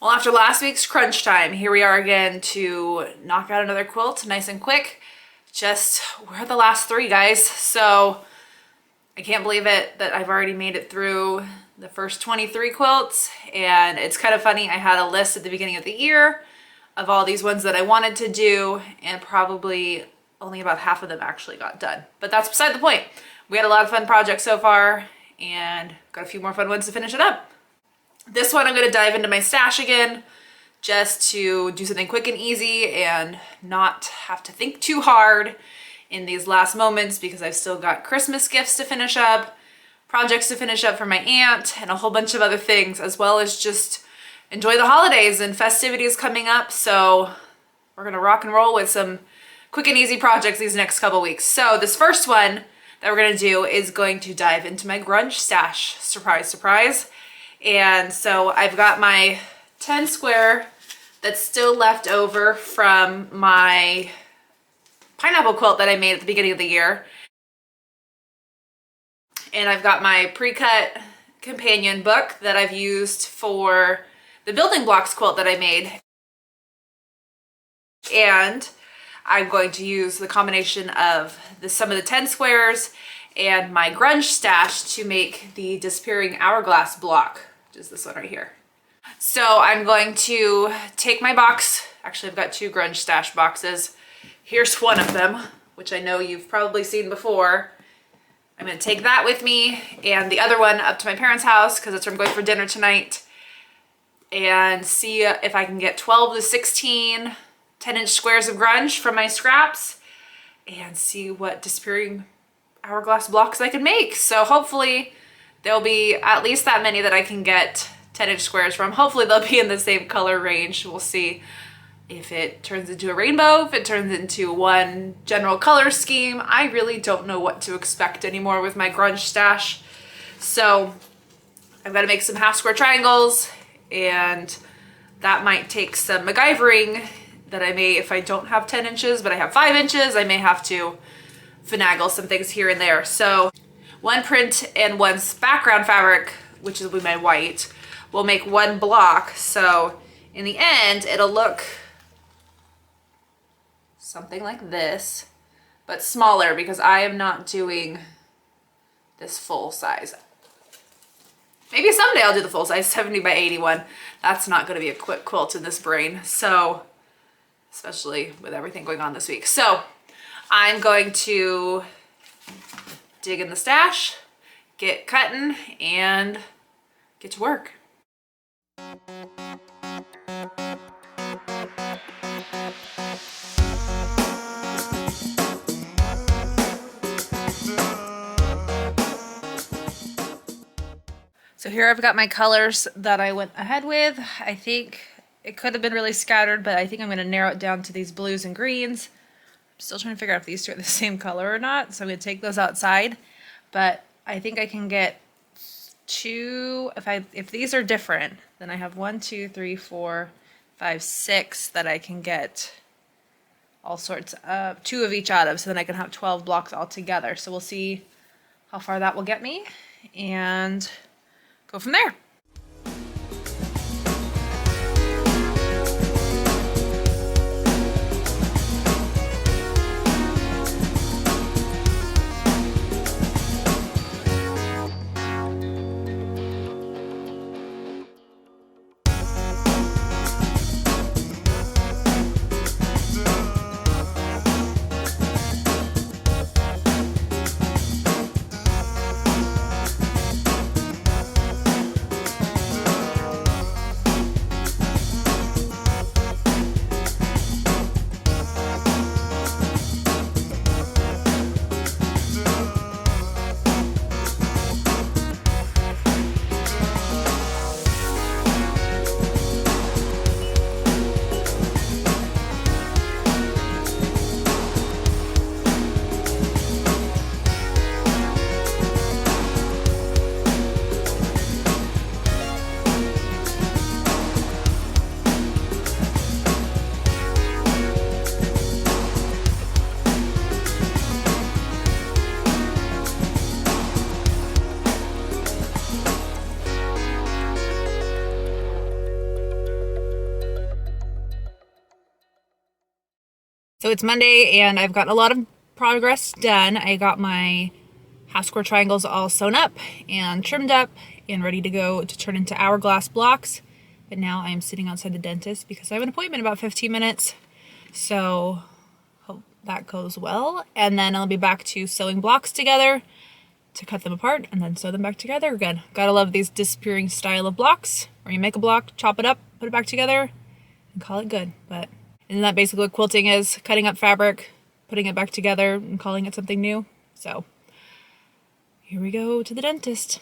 Well, after last week's crunch time, here we are again to knock out another quilt nice and quick. We're at the last 3, guys. So I can't believe it that I've already made it through the first 23 quilts. And it's kind of funny, I had a list at the beginning of the year of all these ones that I wanted to do, and probably only about half of them actually got done. But that's beside the point. We had a lot of fun projects so far and got a few more fun ones to finish it up. This one I'm going to dive into my stash again just to do something quick and easy and not have to think too hard in these last moments, because I've still got Christmas gifts to finish up, projects to finish up for my aunt, and a whole bunch of other things, as well as just enjoy the holidays and festivities coming up. So we're going to rock and roll with some quick and easy projects these next couple weeks. So this first one that we're going to do is going to dive into my grunge stash. Surprise, surprise. And so I've got my 10 square that's still left over from my pineapple quilt that I made at the beginning of the year. And I've got my pre-cut companion book that I've used for the building blocks quilt that I made. And I'm going to use the combination of some of the 10 squares and my grunge stash to make the disappearing hourglass block, which is this one right here. So I'm going to take my box. Actually, I've got 2 grunge stash boxes. Here's one of them, which I know you've probably seen before. I'm going to take that with me and the other one up to my parents' house, because that's where I'm going for dinner tonight, and see if I can get 12 to 16 10-inch squares of grunge from my scraps and see what disappearing hourglass blocks I can make. So hopefully there'll be at least that many that I can get 10-inch squares from. Hopefully they'll be in the same color range. We'll see if it turns into a rainbow, if it turns into one general color scheme. I really don't know what to expect anymore with my grunge stash. So I've got to make some half square triangles, and that might take some MacGyvering that I may, if I don't have 10 inches, but I have 5 inches, I may have to finagle some things here and there. So one print and one background fabric, which will be my white, will make one block. So in the end, it'll look something like this, but smaller, because I am not doing this full size. Maybe someday I'll do the full size 70 by 81. That's not going to be a quick quilt in this brain. So, especially with everything going on this week. So I'm going to dig in the stash, get cutting, and get to work. So here I've got my colors that I went ahead with. I think it could have been really scattered, but I think I'm going to narrow it down to these blues and greens. I'm still trying to figure out if these 2 are the same color or not, so I'm going to take those outside. But I think I can get 2, if these are different, then I have 1, 2, 3, 4, 5, 6 that I can get all sorts of 2 of each out of, so then I can have 12 blocks all together. So we'll see how far that will get me and go from there. So it's Monday and I've gotten a lot of progress done. I got my half square triangles all sewn up and trimmed up and ready to go to turn into hourglass blocks. But now I am sitting outside the dentist because I have an appointment in about 15 minutes. So hope that goes well. And then I'll be back to sewing blocks together to cut them apart and then sew them back together again. Gotta love these disappearing style of blocks where you make a block, chop it up, put it back together, and call it good. But isn't that basically what quilting is? Cutting up fabric, putting it back together, and calling it something new. So here we go to the dentist.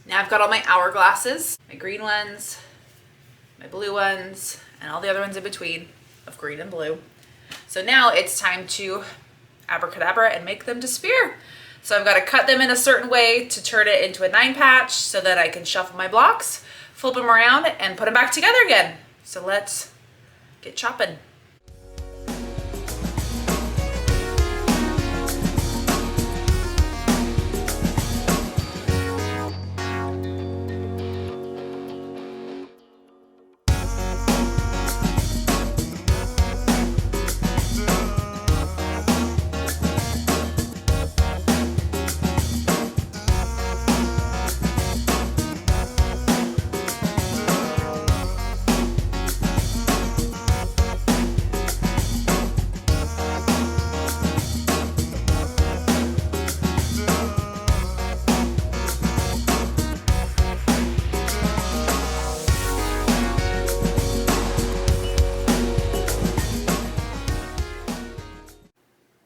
Now I've got all my hourglasses, my green ones, my blue ones, and all the other ones in between of green and blue. So now it's time to abracadabra and make them disappear. So I've got to cut them in a certain way to turn it into a 9 patch so that I can shuffle my blocks, flip them around, and put them back together again. So let's get chopping.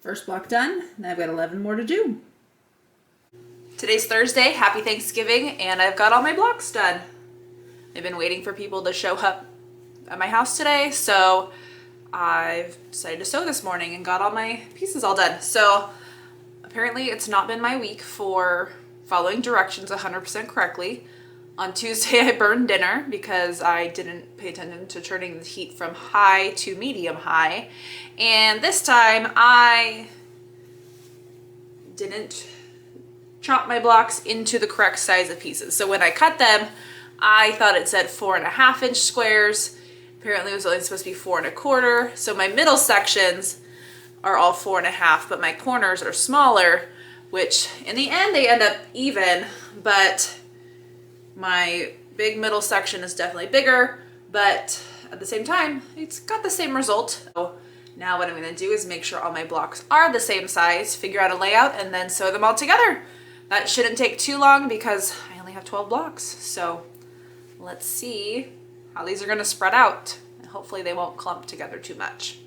First block done, and I've got 11 more to do. Today's Thursday, happy Thanksgiving, and I've got all my blocks done. I've been waiting for people to show up at my house today, so I've decided to sew this morning and got all my pieces all done. So apparently it's not been my week for following directions 100% correctly. On Tuesday I burned dinner because I didn't pay attention to turning the heat from high to medium high. And this time I didn't chop my blocks into the correct size of pieces. So when I cut them, I thought it said 4.5 inch squares. Apparently it was only supposed to be 4 1/4. So my middle sections are all 4.5, but my corners are smaller, which in the end they end up even, but my big middle section is definitely bigger, but at the same time, it's got the same result. So now what I'm gonna do is make sure all my blocks are the same size, figure out a layout, and then sew them all together. That shouldn't take too long because I only have 12 blocks. So let's see how these are gonna spread out. And hopefully they won't clump together too much.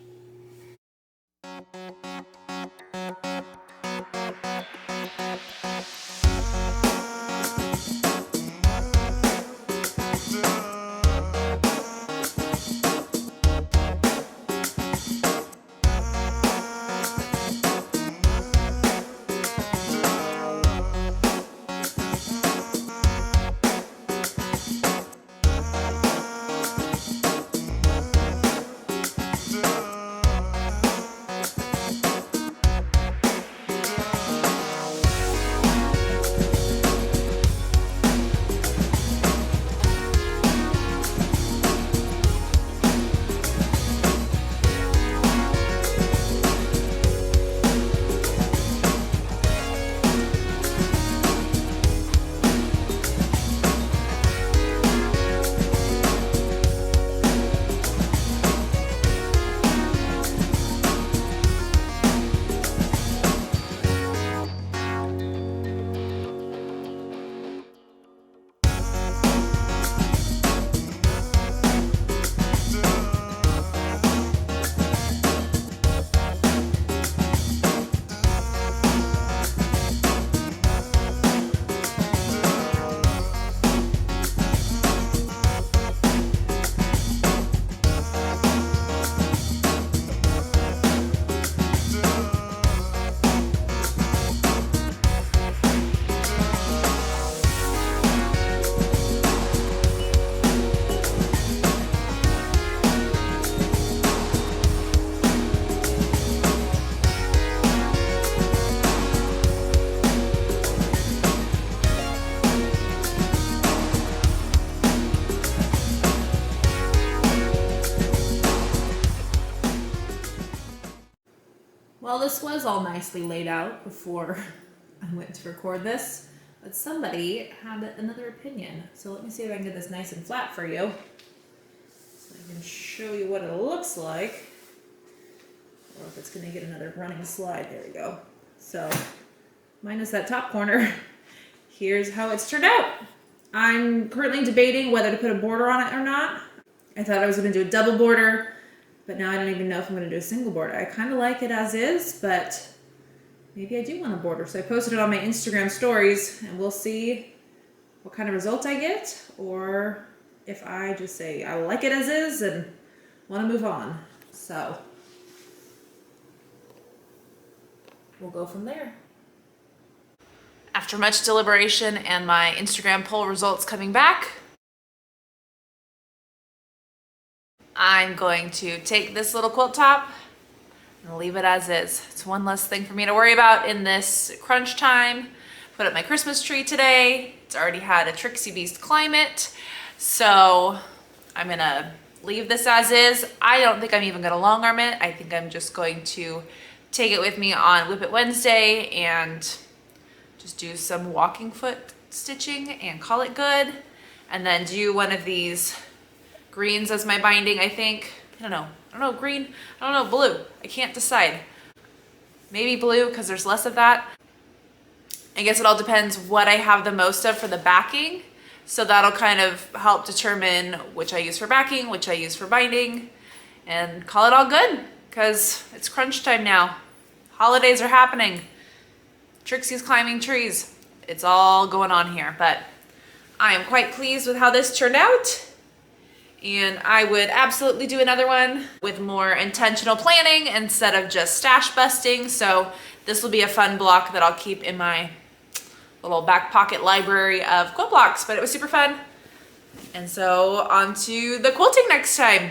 this was all nicely laid out before I went to record this, but somebody had another opinion. So let me see if I can get this nice and flat for you, so I can show you what it looks like, or if it's gonna get another running slide. There we go. So minus that top corner, here's how it's turned out. I'm currently debating whether to put a border on it or not. I thought I was gonna do a double border, but now I don't even know if I'm gonna do a single border. I kind of like it as is, but maybe I do want a border. So I posted it on my Instagram stories, and we'll see what kind of result I get, or if I just say I like it as is and want to move on. So we'll go from there. After much deliberation and my Instagram poll results coming back, I'm going to take this little quilt top and leave it as is. It's one less thing for me to worry about in this crunch time. Put up my Christmas tree today. It's already had a Trixie Beast climate, so I'm gonna leave this as is. I don't think I'm even gonna long arm it. I think I'm just going to take it with me on Whip It Wednesday and just do some walking foot stitching and call it good, and then do one of these greens as my binding, I think. I don't know, green, I don't know, blue. I can't decide. Maybe blue, because there's less of that. I guess it all depends what I have the most of for the backing. So that'll kind of help determine which I use for backing, which I use for binding, and call it all good, because it's crunch time now. Holidays are happening. Trixie's climbing trees. It's all going on here, but I am quite pleased with how this turned out. And I would absolutely do another one with more intentional planning instead of just stash busting. So this will be a fun block that I'll keep in my little back pocket library of quilt blocks, but it was super fun. And so on to the quilting next time.